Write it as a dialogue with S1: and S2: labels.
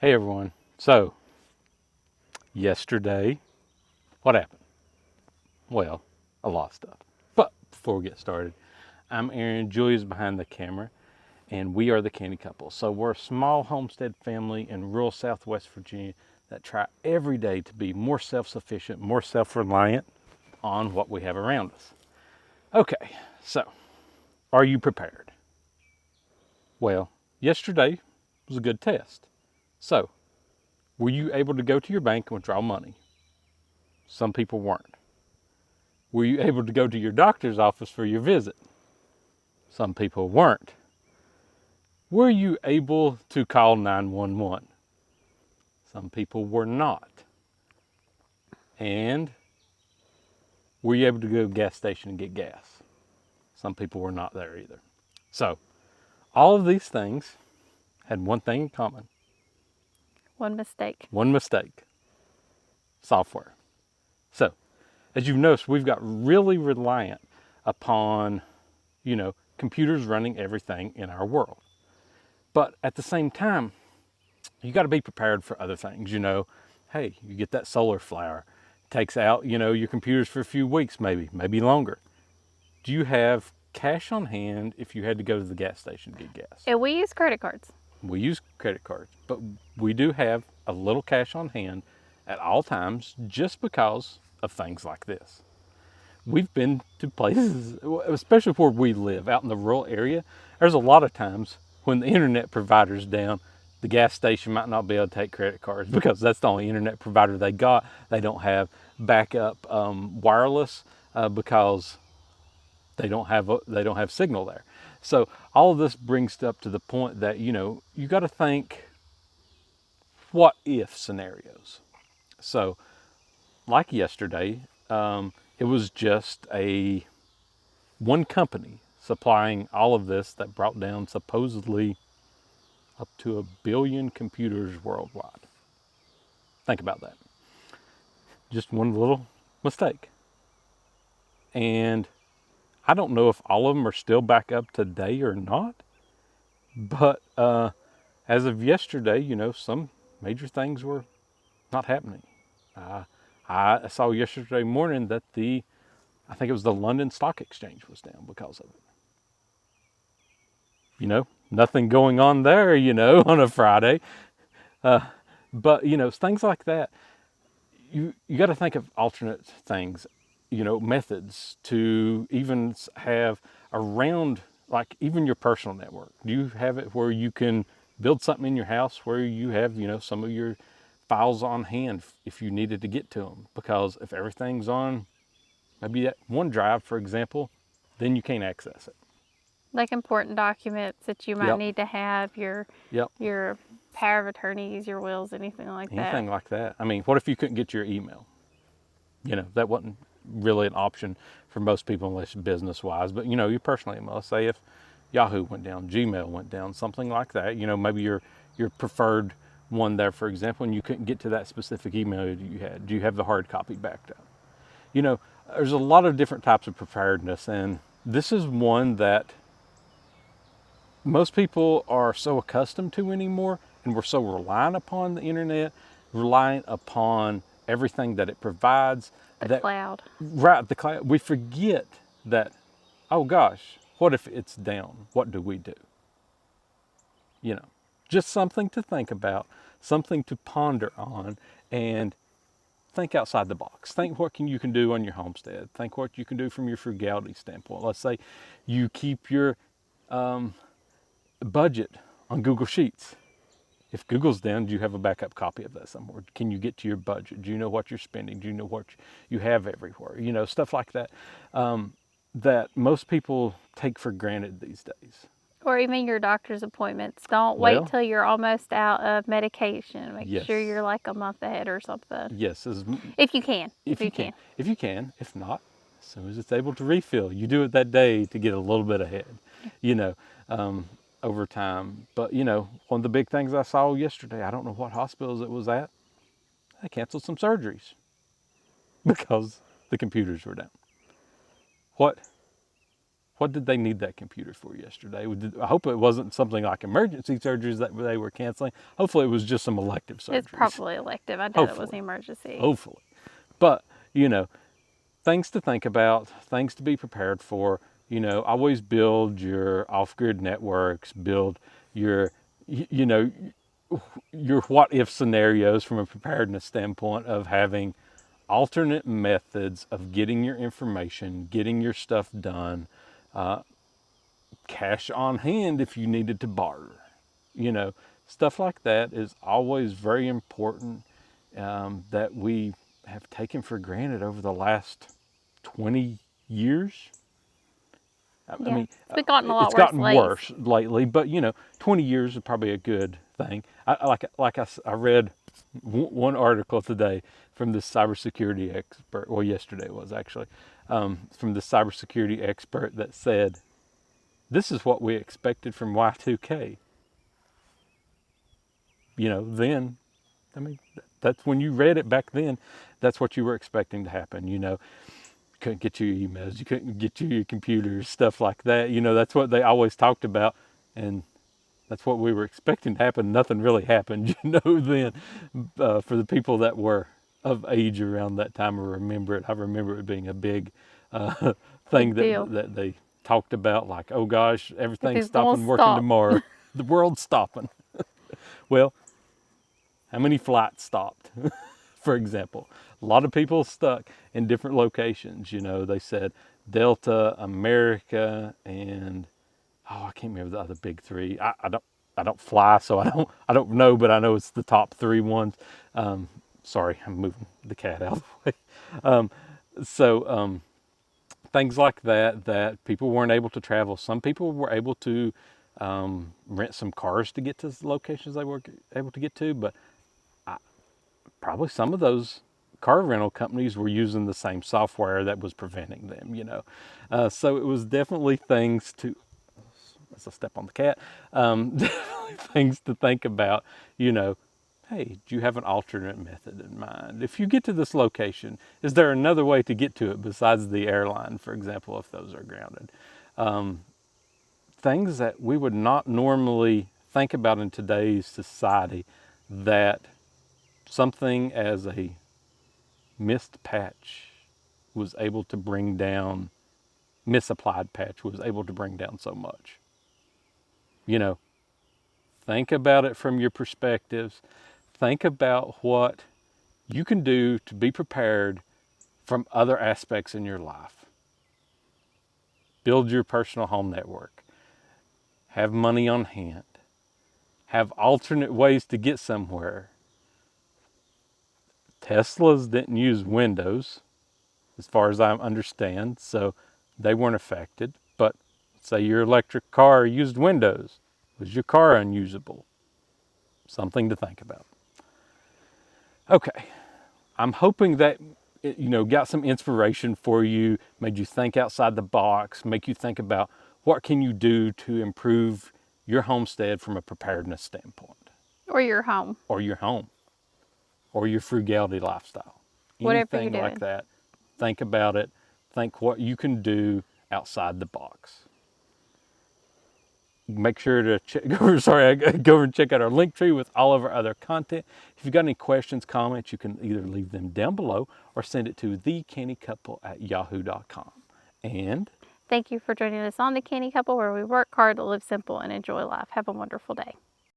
S1: Hey everyone. So, yesterday, what happened? Well, a lot of stuff. But before we get started, I'm Aaron, Julia's behind the camera, and we are the Canny Couple. So, we're a small homestead family in rural Southwest Virginia that try every day to be more self sufficient, more self reliant on what we have around us. Okay, so, are you prepared? Well, yesterday was a good test. So, were you able to go to your bank and withdraw money? Some people weren't. Were you able to go to your doctor's office for your visit? Some people weren't. Were you able to call 911? Some people were not. And were you able to go to the gas station and get gas? Some people were not there either. So, all of these things had one thing in common.
S2: One mistake.
S1: One mistake. Software. So, as you've noticed, we've got really reliant upon, computers running everything in our world. But at the same time, you got to be prepared for other things. Hey, you get that solar flare, takes out, your computers for a few weeks, maybe longer. Do you have cash on hand if you had to go to the gas station to get gas?
S2: And we use credit cards.
S1: We use credit cards, but we do have a little cash on hand at all times just because of things like this. We've been to places, especially where we live, out in the rural area. There's a lot of times when the internet provider's down, the gas station might not be able to take credit cards because that's the only internet provider they got. They don't have backup wireless because they don't have signal there. So all of this brings up to the point that you got to think what if scenarios. So like yesterday, it was just one company supplying all of this that brought down supposedly up to 1 billion computers worldwide. Think about that. Just one little mistake. And I don't know if all of them are still back up today or not, but as of yesterday, some major things were not happening. I saw yesterday morning that I think it was the London Stock Exchange was down because of it. Nothing going on there, on a Friday. But, things like that, you got to think of alternate things, methods to even have around, like even your personal network. Do you have it where you can build something in your house where you have, some of your files on hand if you needed to get to them? Because if everything's on maybe that OneDrive, for example, then you can't access it.
S2: Like important documents that you might
S1: Yep.
S2: need to have, your
S1: Yep.
S2: your power of attorneys, your wills, anything like
S1: Anything
S2: that.
S1: like that. I mean, what if you couldn't get your email? That wasn't really an option for most people unless business wise, but your personal email. Let's say if Yahoo went down, Gmail went down, something like that, maybe your preferred one there, for example, and you couldn't get to that specific email that you had. Do you have the hard copy backed up? There's a lot of different types of preparedness, and this is one that most people are so accustomed to anymore, and we're so reliant upon the internet, reliant upon everything that it provides.
S2: The cloud.
S1: Right, the cloud. We forget that, oh gosh, what if it's down? What do we do? Just something to think about, something to ponder on, and think outside the box. Think what you can do on your homestead. Think what you can do from your frugality standpoint. Let's say you keep your budget on Google Sheets. If Google's down, do you have a backup copy of that somewhere? Can you get to your budget? Do you know what you're spending? Do you know what you have everywhere? Stuff like that, that most people take for granted these days.
S2: Or even your doctor's appointments. Don't wait
S1: Well,
S2: till you're almost out of medication. Make
S1: yes.
S2: sure you're like a month ahead or something.
S1: Yes,
S2: If you can.
S1: if you can. If you can. If not, as soon as it's able to refill, you do it that day to get a little bit ahead, over time. But, one of the big things I saw yesterday, I don't know what hospitals it was at, they canceled some surgeries because the computers were down. What What did they need that computer for yesterday? I hope it wasn't something like emergency surgeries that they were canceling. Hopefully it was just some elective surgeries.
S2: It's probably elective. I doubt it was
S1: Hopefully.
S2: emergency.
S1: Hopefully. But, things to think about, things to be prepared for. Always build your off-grid networks, build your, your what-if scenarios from a preparedness standpoint of having alternate methods of getting your information, getting your stuff done, cash on hand if you needed to barter. Stuff like that is always very important, that we have taken for granted over the last 20 years. I mean,
S2: it's gotten a lot
S1: it's
S2: worse
S1: gotten worse lately, but 20 years is probably a good thing. I read one article today from this cybersecurity expert. Well, yesterday it was actually from the cybersecurity expert that said, "This is what we expected from Y2K." Then, I mean, that's when you read it back then. That's what you were expecting to happen. Couldn't get to your emails, you couldn't get to your computers, stuff like that. That's what they always talked about, and that's what we were expecting to happen. Nothing really happened, then. For the people that were of age around that time or remember it, I remember it being a big thing that they talked about, like, oh gosh, everything's stopping working tomorrow. The world's stopping. Well, how many flights stopped? For example, a lot of people stuck in different locations. They said Delta, America, and I can't remember the other big three. I don't fly, so I don't know, but I know it's the top three ones. Sorry, I'm moving the cat out of the way. So things like that people weren't able to travel. Some people were able to rent some cars to get to locations they were able to get to, but probably some of those car rental companies were using the same software that was preventing them. So it was definitely things to, that's a step on the cat, definitely things to think about. Hey, do you have an alternate method in mind? If you get to this location, is there another way to get to it besides the airline, for example, if those are grounded? Things that we would not normally think about in today's society, that something as a missed patch was able to bring down, misapplied patch was able to bring down so much. Think about it from your perspectives. Think about what you can do to be prepared from other aspects in your life. Build your personal home network. Have money on hand. Have alternate ways to get somewhere. Teslas didn't use Windows, as far as I understand, so they weren't affected. But say your electric car used Windows. Was your car unusable? Something to think about. Okay, I'm hoping that it, got some inspiration for you, made you think outside the box, make you think about what can you do to improve your homestead from a preparedness standpoint.
S2: Or your home.
S1: Or your home. Or your frugality lifestyle.
S2: Whatever
S1: Anything
S2: you're
S1: like
S2: doing.
S1: that. Think about it. Think what you can do outside the box. Make sure to go over and check out our link tree with all of our other content. If you've got any questions, comments, you can either leave them down below or send it to thecannycouple@yahoo.com. And
S2: thank you for joining us on the Canny Couple, where we work hard to live simple and enjoy life. Have a wonderful day.